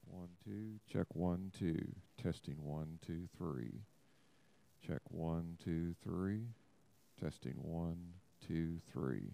1, 2. Check 1, 2. Testing 1, 2, 3. Check 1, 2, 3. Testing 1, 2, 3.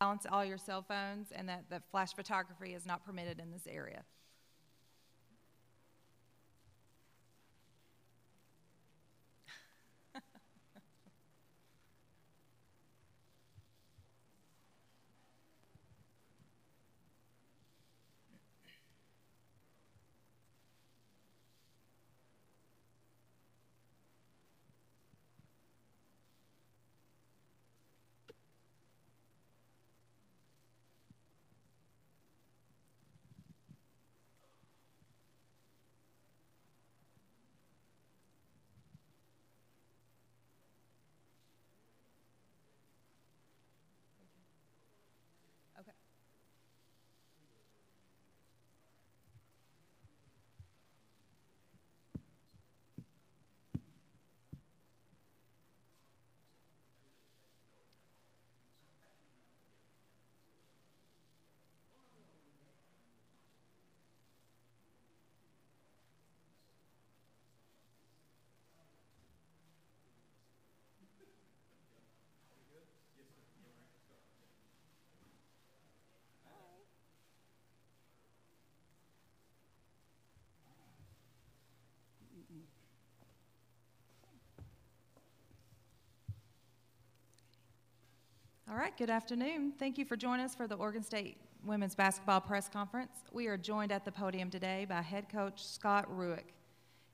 silence all your cell phones, and that flash photography is not permitted in this area. Okay. All right, good afternoon. Thank you for joining us for the Oregon State Women's Basketball Press Conference. We are joined at the podium today by head coach Scott Ruick.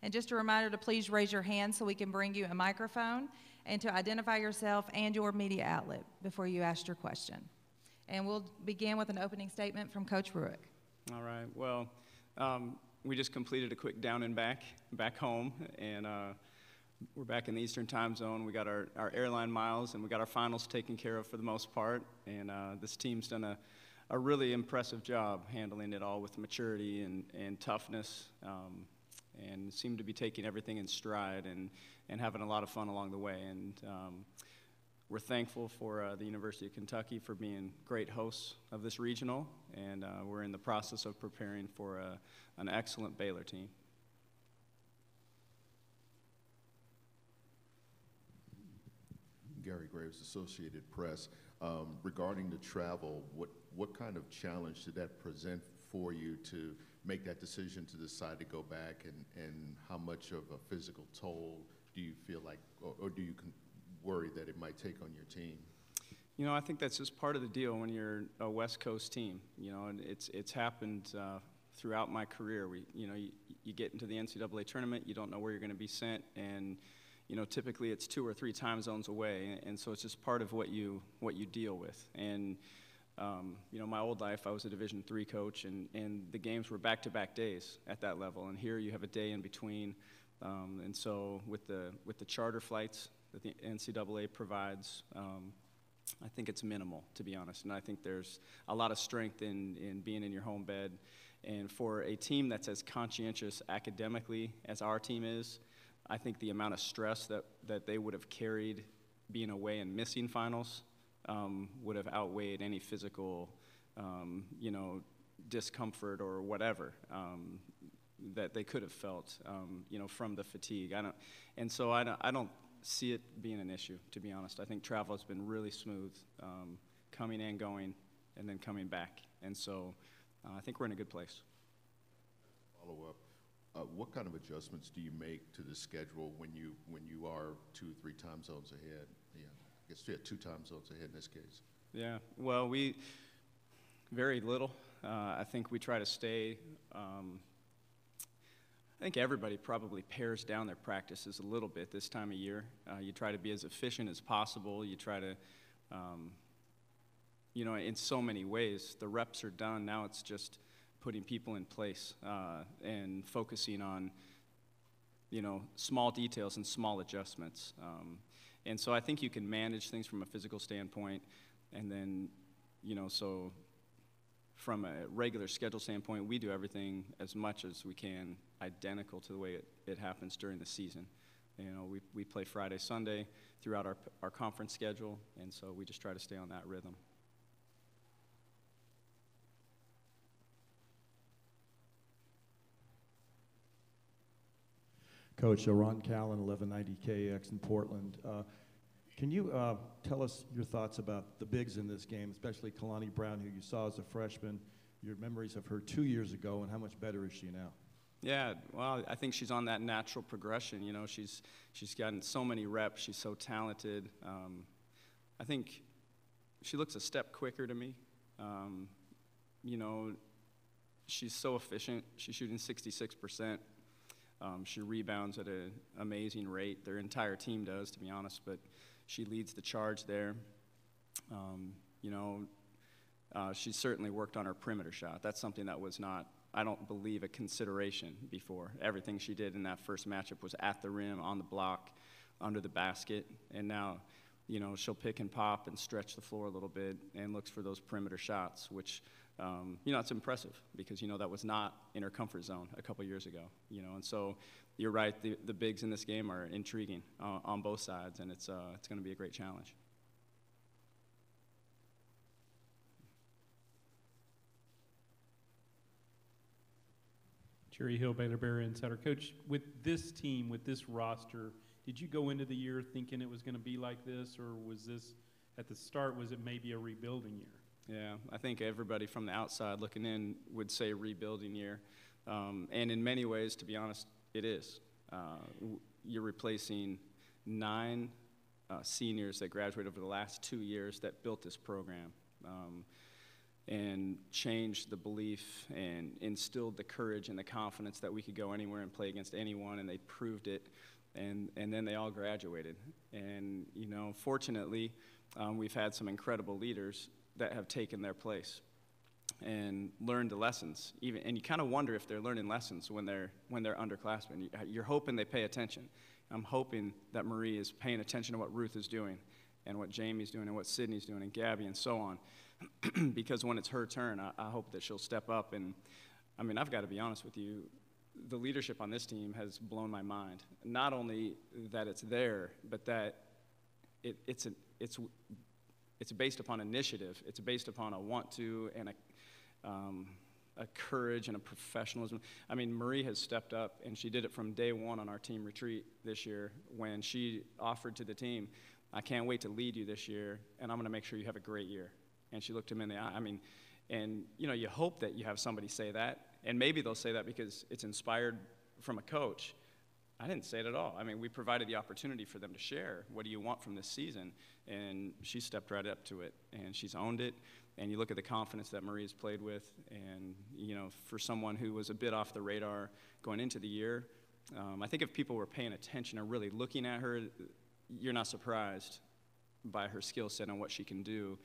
And just a reminder to please raise your hand so we can bring you a microphone, and to identify yourself and your media outlet before you ask your question. And we'll begin with an opening statement from Coach Ruick. All right, well, we just completed a quick down and back home, and we're back in the Eastern time zone. We got our airline miles, and we got our finals taken care of for the most part. And this team's done a really impressive job handling it all with maturity and toughness, and seem to be taking everything in stride and having a lot of fun along the way. And we're thankful for the University of Kentucky for being great hosts of this regional, and we're in the process of preparing for an excellent Baylor team. Gary Graves, Associated Press. Regarding the travel, what kind of challenge did that present for you to make that decision to decide to go back, and how much of a physical toll do you feel like, or do you worry that it might take on your team? You know, I think that's just part of the deal when you're a West Coast team. You know, and it's happened throughout my career. You get into the NCAA tournament, you don't know where you're going to be sent, and you know, typically it's 2 or 3 time zones away, and so it's just part of what you deal with. And you know, my old life, I was a Division III coach, and the games were back-to-back days at that level. And here you have a day in between, and so with the charter flights that the NCAA provides, I think it's minimal, to be honest. And I think there's a lot of strength in being in your home bed. And for a team that's as conscientious academically as our team is, I think the amount of stress that they would have carried being away and missing finals would have outweighed any physical, you know, discomfort or whatever that they could have felt, you know, from the fatigue. So I don't see it being an issue, to be honest. I think travel has been really smooth, coming and going, and then coming back. And so I think we're in a good place. Follow up. What kind of adjustments do you make to the schedule when you are 2 or 3 time zones ahead? Yeah, I guess you had 2 time zones ahead in this case. Yeah, well, we very little. I think we try to stay. I think everybody probably pares down their practices a little bit this time of year. You try to be as efficient as possible. You try to, you know, in so many ways, the reps are done. Now it's just putting people in place and focusing on, you know, small details and small adjustments. And so I think you can manage things from a physical standpoint, and then, you know, so from a regular schedule standpoint, we do everything as much as we can identical to the way it happens during the season. You know, we play Friday, Sunday throughout our conference schedule, and so we just try to stay on that rhythm. Coach, Ron Callan, 1190 KX in Portland. Can you tell us your thoughts about the bigs in this game, especially Kalani Brown, who you saw as a freshman, your memories of her 2 years ago, and how much better is she now? Yeah, well, I think she's on that natural progression. You know, she's gotten so many reps. She's so talented. I think she looks a step quicker to me. You know, she's so efficient. She's shooting 66%. She rebounds at an amazing rate. Their entire team does, to be honest, but she leads the charge there. You know, she's certainly worked on her perimeter shot. That's something that was not, I don't believe, a consideration before. Everything she did in that first matchup was at the rim, on the block, under the basket, and now, you know, she'll pick and pop and stretch the floor a little bit and looks for those perimeter shots, which, you know, it's impressive because, you know, that was not in her comfort zone a couple years ago, you know, and so you're right, the bigs in this game are intriguing on both sides, and it's going to be a great challenge. Jerry Hill, Baylor Bear Insider. Coach, with this team, with this roster, did you go into the year thinking it was going to be like this, or was this, at the start, was it maybe a rebuilding year? Yeah, I think everybody from the outside looking in would say rebuilding year. And in many ways, to be honest, it is. You're replacing 9 seniors that graduated over the last 2 years that built this program. And changed the belief and instilled the courage and the confidence that we could go anywhere and play against anyone, and they proved it, and then they all graduated. And, you know, fortunately, we've had some incredible leaders that have taken their place and learned the lessons. And you kind of wonder if they're learning lessons when they're underclassmen. You're hoping they pay attention. I'm hoping that Marie is paying attention to what Ruth is doing and what Jamie's doing and what Sydney's doing and Gabby and so on. Because when it's her turn, I hope that she'll step up. And, I mean, I've got to be honest with you, the leadership on this team has blown my mind. Not only that it's there, but that it's based upon initiative. It's based upon a want to and a courage and a professionalism. I mean, Marie has stepped up, and she did it from day one on our team retreat this year when she offered to the team, I can't wait to lead you this year, and I'm going to make sure you have a great year. And she looked him in the eye. I mean, and, you know, you hope that you have somebody say that. And maybe they'll say that because it's inspired from a coach. I didn't say it at all. I mean, we provided the opportunity for them to share. What do you want from this season? And she stepped right up to it, and she's owned it. And you look at the confidence that Marie's played with. And, you know, for someone who was a bit off the radar going into the year, I think if people were paying attention or really looking at her, you're not surprised by her skill set and what she can do.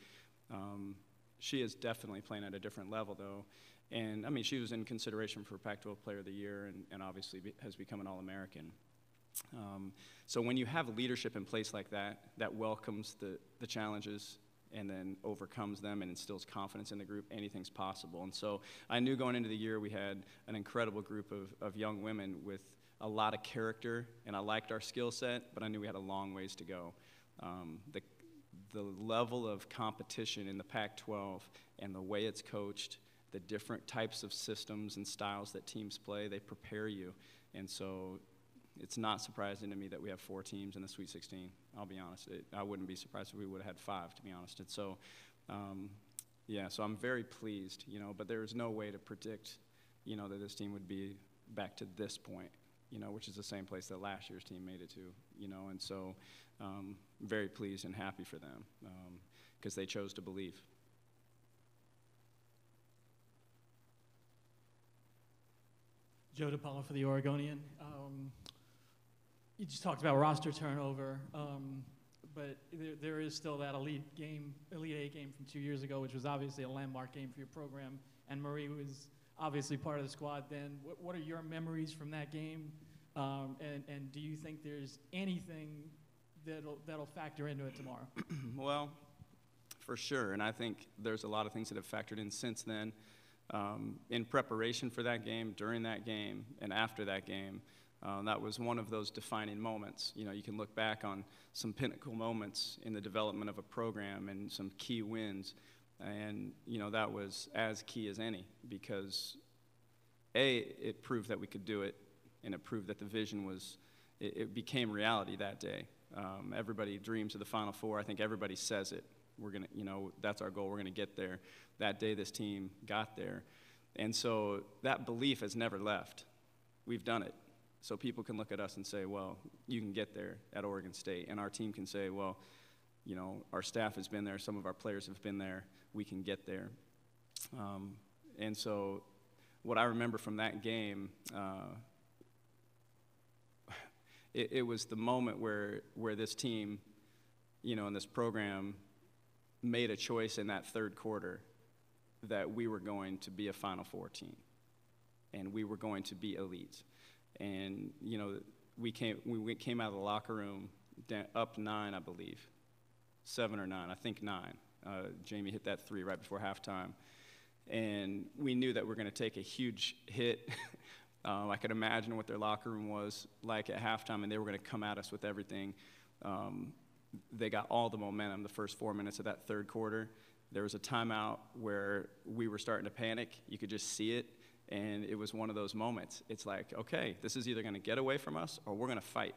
She is definitely playing at a different level, though. And, I mean, she was in consideration for Pac-12 Player of the Year and obviously has become an All-American. So when you have leadership in place like that, that welcomes the challenges and then overcomes them and instills confidence in the group, anything's possible. And so I knew going into the year we had an incredible group of young women with a lot of character, and I liked our skill set, but I knew we had a long ways to go. The level of competition in the Pac-12 and the way it's coached, the different types of systems and styles that teams play, they prepare you. And so it's not surprising to me that we have 4 teams in the Sweet 16. I'll be honest. I wouldn't be surprised if we would have had 5, to be honest. And so, yeah, so I'm very pleased, you know, but there is no way to predict, you know, that this team would be back to this point, you know, which is the same place that last year's team made it to, you know, and so very pleased and happy for them because they chose to believe. Joe DePaula for the Oregonian. You just talked about roster turnover, but there is still that Elite A game from 2 years ago, which was obviously a landmark game for your program, and Marie was obviously part of the squad then. What are your memories from that game, and do you think there's anything that'll factor into it tomorrow? Well, for sure, and I think there's a lot of things that have factored in since then. In preparation for that game, during that game, and after that game, that was one of those defining moments. You know, you can look back on some pinnacle moments in the development of a program and some key wins, and, you know, that was as key as any because, A, it proved that we could do it, and it proved that the vision was, it became reality that day. Everybody dreams of the Final Four. I think everybody says it. We're going to, that's our goal. We're going to get there. That day this team got there. And so that belief has never left. We've done it. So people can look at us and say, well, you can get there at Oregon State. And our team can say, well, our staff has been there. Some of our players have been there. We can get there. And so what I remember from that game, it was the moment where this team, and this program made a choice in that third quarter that we were going to be a Final Four team, and we were going to be elite. And we came out of the locker room up 9, I believe, 7 or 9, I think 9. Jamie hit that 3 right before halftime, and we knew that we were going to take a huge hit. I could imagine what their locker room was like at halftime, and they were going to come at us with everything. They got all the momentum the first 4 minutes of that third quarter. There was a timeout where we were starting to panic. You could just see it, and it was one of those moments. It's like, okay, this is either going to get away from us or we're going to fight.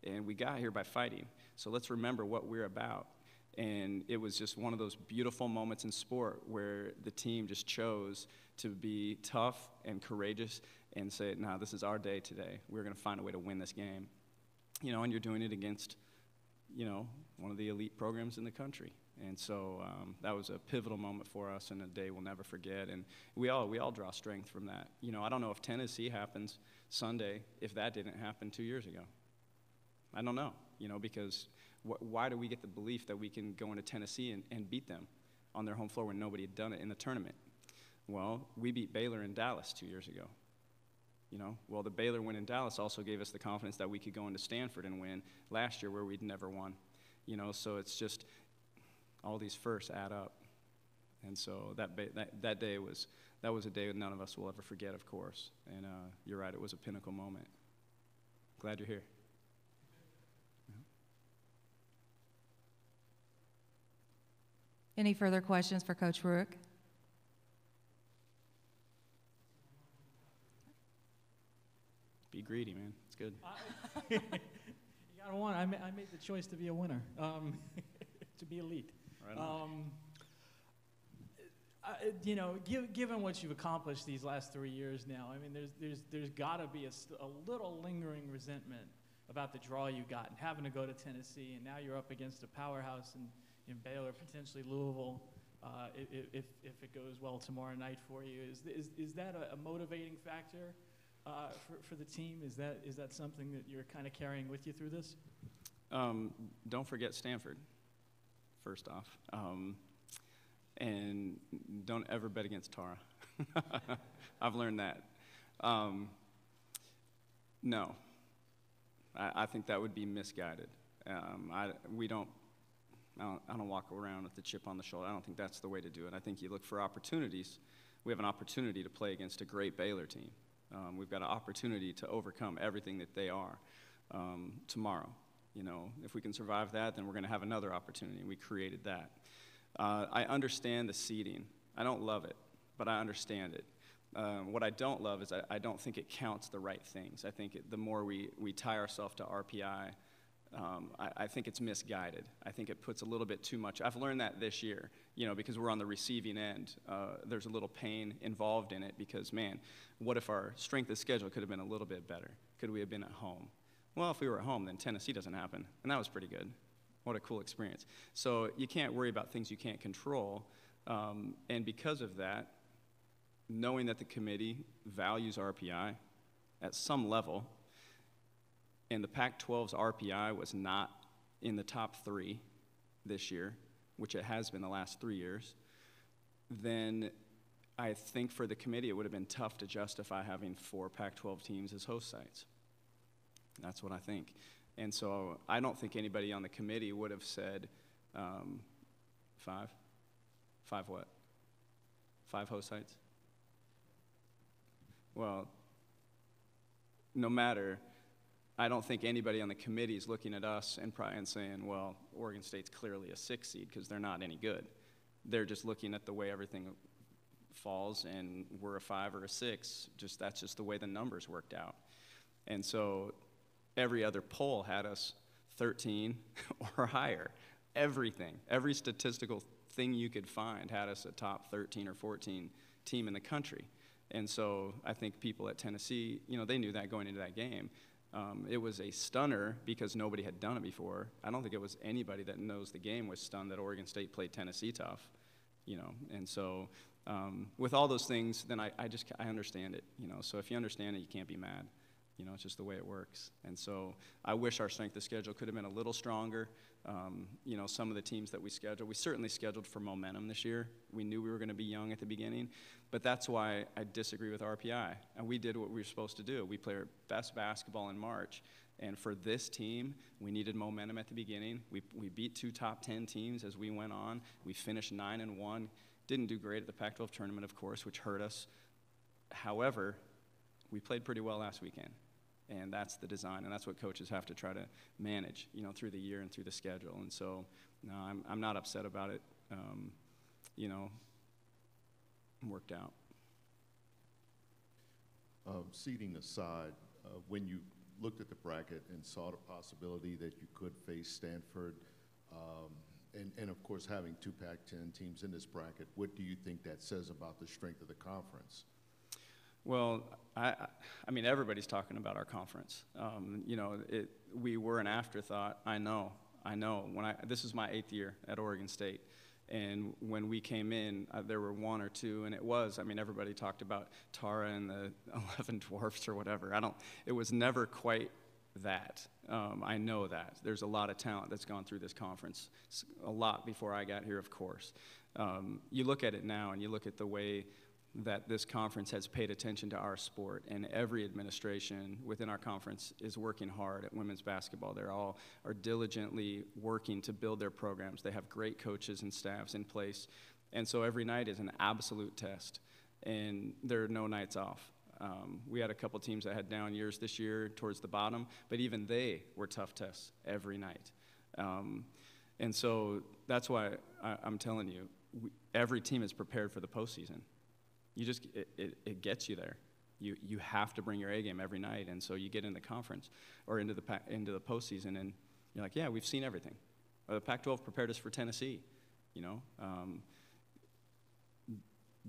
And we got here by fighting. So let's remember what we're about. And it was just one of those beautiful moments in sport where the team just chose to be tough and courageous and say, nah, this is our day today. We're going to find a way to win this game. And you're doing it against, one of the elite programs in the country. And so that was a pivotal moment for us and a day we'll never forget. And we all draw strength from that. I don't know if Tennessee happens Sunday if that didn't happen 2 years ago. I don't know, because why do we get the belief that we can go into Tennessee and beat them on their home floor when nobody had done it in the tournament? Well, we beat Baylor in Dallas 2 years ago. Well, the Baylor win in Dallas also gave us the confidence that we could go into Stanford and win last year where we'd never won. So it's just all these firsts add up. And so that day was a day that none of us will ever forget, of course. And you're right, it was a pinnacle moment. Glad you're here. Any further questions for Coach Ruick? Be greedy, man. It's good. You gotta want. I made the choice to be a winner, to be elite. Right on. Given what you've accomplished these last 3 years now, I mean, there's got to be a little lingering resentment about the draw you got and having to go to Tennessee, and now you're up against a powerhouse in Baylor, potentially Louisville, if it goes well tomorrow night for you. Is that a motivating factor for the team? Is that something that you're kind of carrying with you through this? Don't forget Stanford, first off. And don't ever bet against Tara. I've learned that. No. I think that would be misguided. I don't walk around with the chip on the shoulder. I don't think that's the way to do it. I think you look for opportunities. We have an opportunity to play against a great Baylor team. We've got an opportunity to overcome everything that they are tomorrow. If we can survive that, then we're going to have another opportunity. We created that. I understand the seeding. I don't love it, but I understand it. What I don't love is I don't think it counts the right things. I think the more we tie ourselves to RPI, I think it's misguided. I think it puts a little bit too much. I've learned that this year, because we're on the receiving end. There's a little pain involved in it because, man, what if our strength of schedule could have been a little bit better? Could we have been at home? Well, if we were at home, then Tennessee doesn't happen, and that was pretty good. What a cool experience. So you can't worry about things you can't control, and because of that, knowing that the committee values RPI at some level, and the Pac-12's RPI was not in the top 3 this year, which it has been the last 3 years, then I think for the committee it would have been tough to justify having 4 Pac-12 teams as host sites. That's what I think. And so I don't think anybody on the committee would have said 5. 5 what? 5 host sites? Well, no matter, I don't think anybody on the committee is looking at us and saying, well, Oregon State's clearly a 6 seed because they're not any good. They're just looking at the way everything falls, and we're a 5 or a 6. That's just the way the numbers worked out. And so every other poll had us 13 or higher. Everything, every statistical thing you could find had us a top 13 or 14 team in the country. And so I think people at Tennessee, they knew that going into that game. It was a stunner because nobody had done it before. I don't think it was anybody that knows the game was stunned that Oregon State played Tennessee tough, And so with all those things, then I understand it, So if you understand it, you can't be mad. It's just the way it works. And so I wish our strength of schedule could have been a little stronger. Some of the teams that we certainly scheduled for momentum this year. We knew we were going to be young at the beginning, but that's why I disagree with RPI. And we did what we were supposed to do. We played our best basketball in March. And for this team, we needed momentum at the beginning. We beat 2 top 10 teams as we went on. We finished 9-1. Didn't do great at the Pac-12 tournament, of course, which hurt us. However, we played pretty well last weekend. And that's the design, and that's what coaches have to try to manage, through the year and through the schedule. And so, no, I'm not upset about it. Worked out. Seating aside, when you looked at the bracket and saw the possibility that you could face Stanford, and of course having 2 Pac-10 teams in this bracket, what do you think that says about the strength of the conference? Well, I mean, everybody's talking about our conference. We were an afterthought. I know. This is my 8th year at Oregon State, and when we came in, there were 1 or 2, and everybody talked about Tara and the 11 Dwarfs or whatever. It was never quite that. I know that. There's a lot of talent that's gone through this conference, a lot before I got here, of course. You look at it now, and you look at the way that this conference has paid attention to our sport, and every administration within our conference is working hard at women's basketball. They all are diligently working to build their programs. They have great coaches and staffs in place, and so every night is an absolute test, and there are no nights off. We had a couple teams that had down years this year towards the bottom, but even they were tough tests every night. And so that's why I'm telling you, every team is prepared for the postseason. It gets you there. You have to bring your A game every night, and so you get in the conference or into the postseason, and you're like, yeah, we've seen everything. Or the Pac-12 prepared us for Tennessee.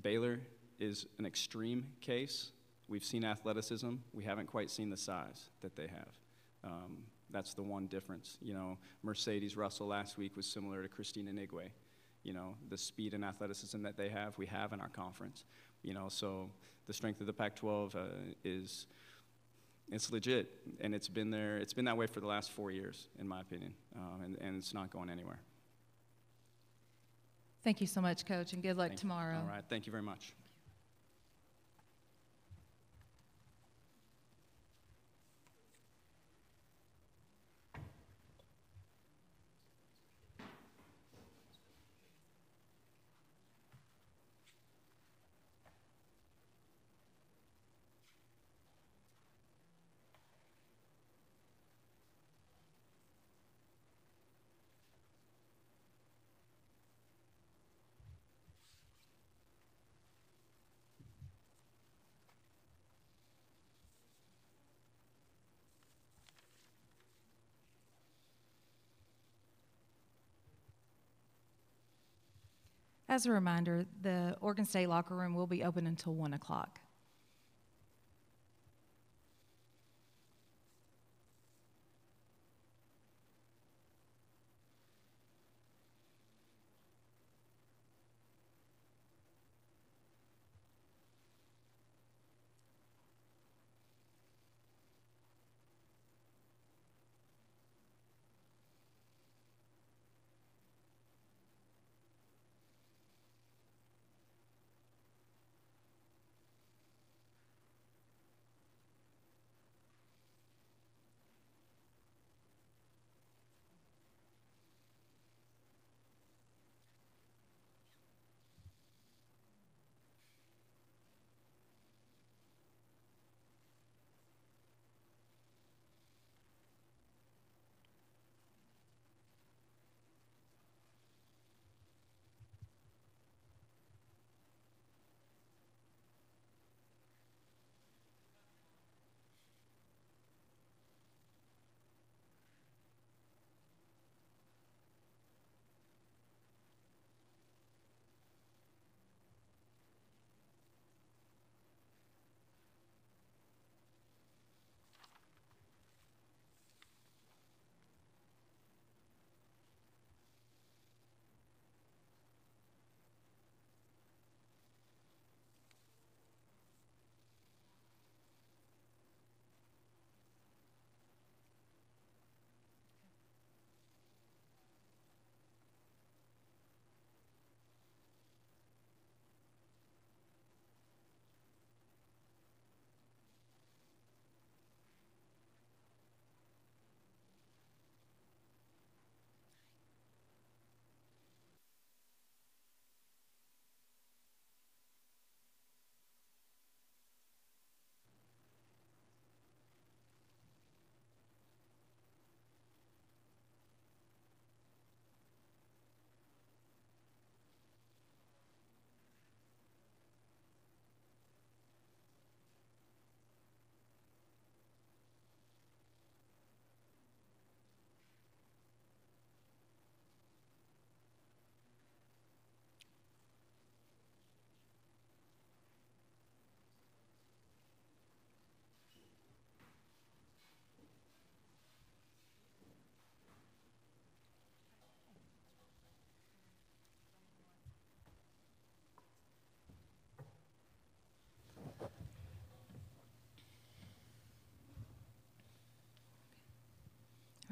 Baylor is an extreme case. We've seen athleticism. We haven't quite seen the size that they have. That's the one difference. Mercedes Russell last week was similar to Christina Nigwe. The speed and athleticism that they have, we have in our conference. So the strength of the Pac-12 it's legit, and it's been there. It's been that way for the last 4 years, in my opinion, and it's not going anywhere. Thank you so much, Coach, and good luck tomorrow. All right, thank you very much. As a reminder, the Oregon State locker room will be open until 1 o'clock.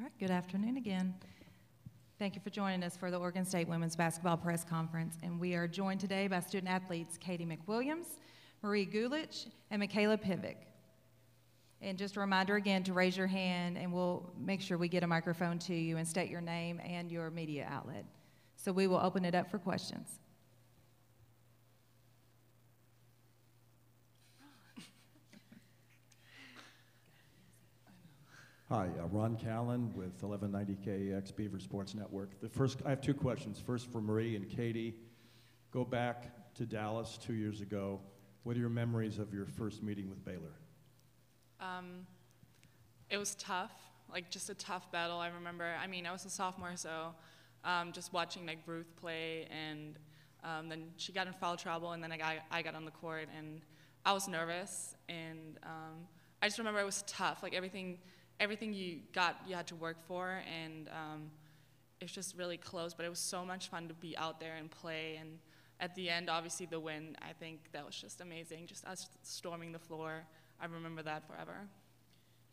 right, good afternoon again. Thank you for joining us for the Oregon State Women's Basketball Press Conference. And we are joined today by student athletes Katie McWilliams, Marie Gulich, and Michaela Pivick. And just a reminder again to raise your hand, and we'll make sure we get a microphone to you and state your name and your media outlet. So we will open it up for questions. Hi, Ron Callan with 1190 KAX Beaver Sports Network. I have two questions. First for Marie and Katie. Go back to Dallas 2 years ago. What are your memories of your first meeting with Baylor? It was tough, like just a tough battle. I remember, I mean, I was a sophomore, so just watching like Ruth play, and then she got in foul trouble, and then I got on the court, and I was nervous, and I just remember it was tough. Like everything you got, you had to work for, and it was just really close, but it was so much fun to be out there and play, and at the end, obviously the win, I think that was just amazing, just us storming the floor. I remember that forever.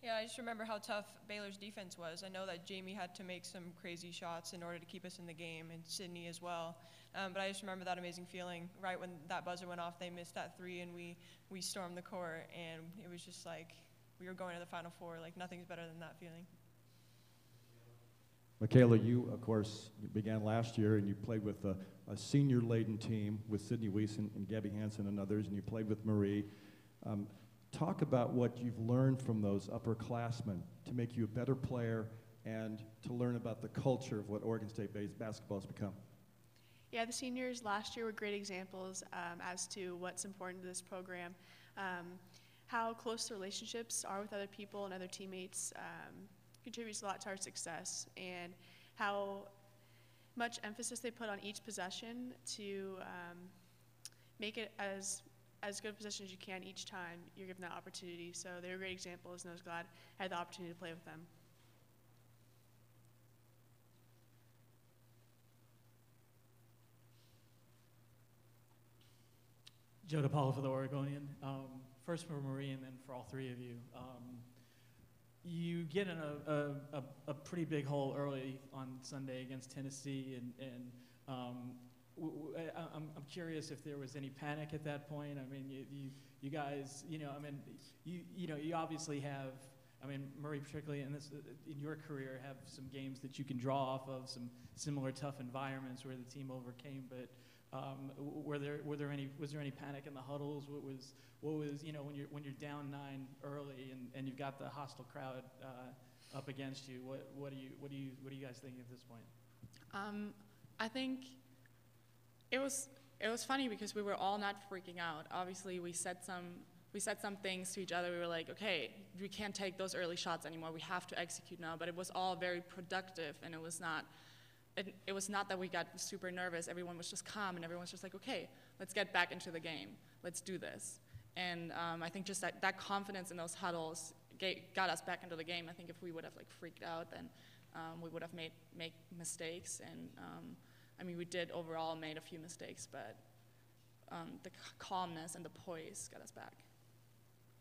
Yeah, I just remember how tough Baylor's defense was. I know that Jamie had to make some crazy shots in order to keep us in the game, and Sydney as well. But I just remember that amazing feeling right when that buzzer went off. They missed that three, and we stormed the court, and it was just like we were going to the Final Four. Like nothing's better than that feeling. Michaela, you, of course, began last year, and you played with a senior-laden team with Sydney Weiss and Gabby Hansen and others, and you played with Marie. Talk about what you've learned from those upperclassmen to make you a better player and to learn about the culture of what Oregon State-based basketball has become. Yeah, the seniors last year were great examples as to what's important to this program. How close the relationships are with other people and other teammates contributes a lot to our success, and how much emphasis they put on each possession to make it as good a possession as you can each time you're given that opportunity. So they were great examples, and I was glad I had the opportunity to play with them. Joe DePaula for the Oregonian. First for Marie and then for all three of you. You get in a pretty big hole early on Sunday against Tennessee, and I'm curious if there was any panic at that point. I mean, you guys, you obviously have, I mean, Marie particularly in your career have some games that you can draw off of, some similar tough environments where the team overcame. But was there any panic in the huddles? What was when you're down 9 early and you've got the hostile crowd up against you? What are you guys thinking at this point? I think it was funny because we were all not freaking out. Obviously, we said some things to each other. We were like, okay, we can't take those early shots anymore. We have to execute now. But it was all very productive, and it was not that we got super nervous. Everyone was just calm, and everyone was just like, okay, let's get back into the game. Let's do this. And I think just that confidence in those huddles got us back into the game. I think if we would have freaked out, then we would have made mistakes. And I mean, we did overall made a few mistakes, but the calmness and the poise got us back.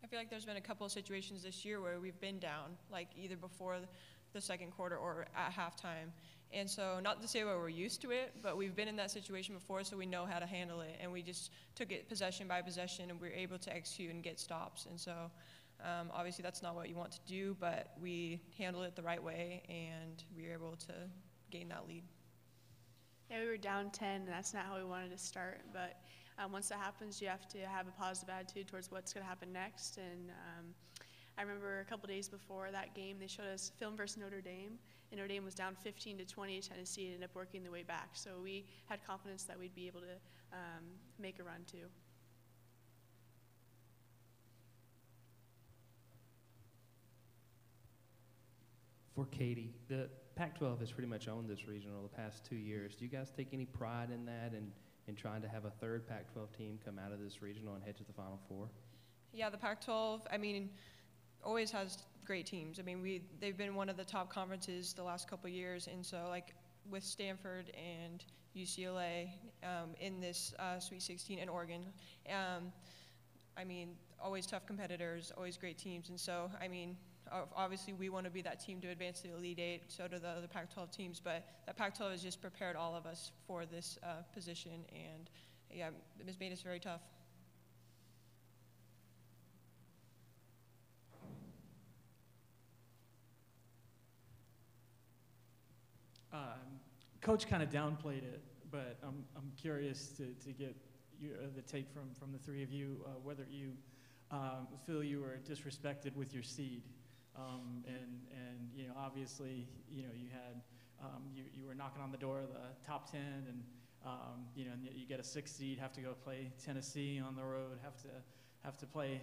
I feel like there's been a couple of situations this year where we've been down, like either before the second quarter or at halftime. And so, not to say we're used to it, but we've been in that situation before, so we know how to handle it. And we just took it possession by possession, and we were able to execute and get stops. And so, obviously, that's not what you want to do, but we handled it the right way, and we were able to gain that lead. Yeah, we were down 10, and that's not how we wanted to start. But once that happens, you have to have a positive attitude towards what's going to happen next. And I remember a couple days before that game, they showed us film versus Notre Dame, and Notre Dame was down 15-20 to Tennessee and ended up working their way back. So we had confidence that we'd be able to make a run too. For Katie, the Pac-12 has pretty much owned this regional the past 2 years. Do you guys take any pride in that and in trying to have a third Pac-12 team come out of this regional and head to the Final Four? Yeah, the Pac-12, I mean, always has great teams. I mean, they've been one of the top conferences the last couple of years, and so like with Stanford and UCLA in this Sweet 16 and Oregon, I mean, always tough competitors, always great teams. And so, I mean, obviously we want to be that team to advance to the Elite Eight, so do the other Pac-12 teams, but that Pac-12 has just prepared all of us for this position, and yeah, it has made us very tough. Coach kind of downplayed it, but I'm curious to get the take from the three of you, whether you feel you were disrespected with your seed. And you know, obviously, you know, you had you were knocking on the door of the top 10, and you know, and you get a 6 seed, have to go play Tennessee on the road, have to play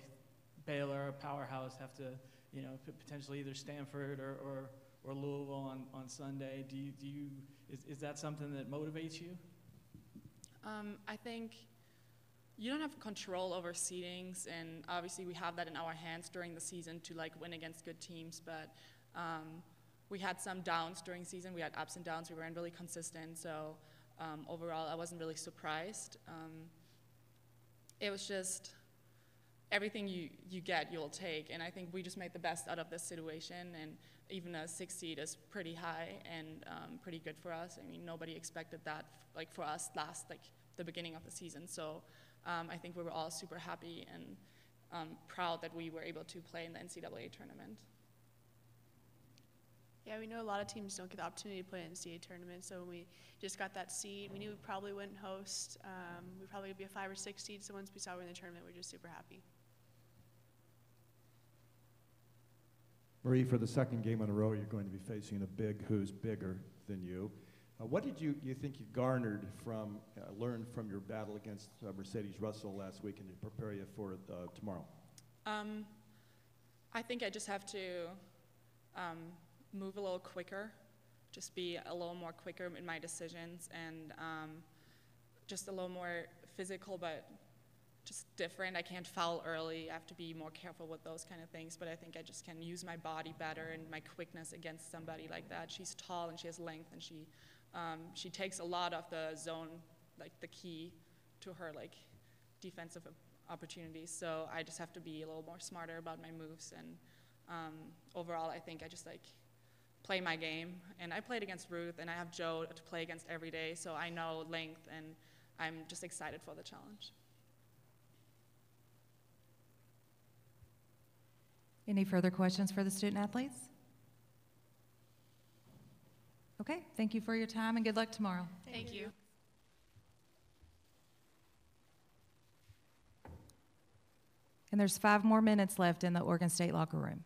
Baylor, a powerhouse, have to, you know, potentially either Stanford or Louisville on Sunday. Is that something that motivates you? I think you don't have control over seedings, and obviously we have that in our hands during the season to like win against good teams, but we had some downs during season. We had ups and downs. We weren't really consistent, so overall I wasn't really surprised. It was just everything you get, you'll take, and I think we just made the best out of this situation, and even a 6 seed is pretty high and pretty good for us. I mean, nobody expected that, like, for us like the beginning of the season, so I think we were all super happy and proud that we were able to play in the NCAA tournament. Yeah, we know a lot of teams don't get the opportunity to play in the NCAA tournament, so when we just got that seed, we knew we probably wouldn't host. We'd probably be a 5 or 6 seed, so once we saw we were in the tournament, we were just super happy. Marie, for the second game in a row, you're going to be facing a big who's bigger than you. What did you think you garnered from, learned from your battle against Mercedes Russell last week and to prepare you for tomorrow? I think I just have to move a little quicker, just be a little more quicker in my decisions, and just a little more physical, but just different. I can't foul early. I have to be more careful with those kind of things, but I think I just can use my body better and my quickness against somebody like that. She's tall and she has length, and she takes a lot of the zone, like the key to her like defensive opportunities. So I just have to be a little more smarter about my moves, and overall I think I just like play my game. And I played against Ruth, and I have Joe to play against every day, so I know length, and I'm just excited for the challenge. Any further questions for the student athletes? Okay, thank you for your time and good luck tomorrow. Thank you. And there's 5 more minutes left in the Oregon State locker room.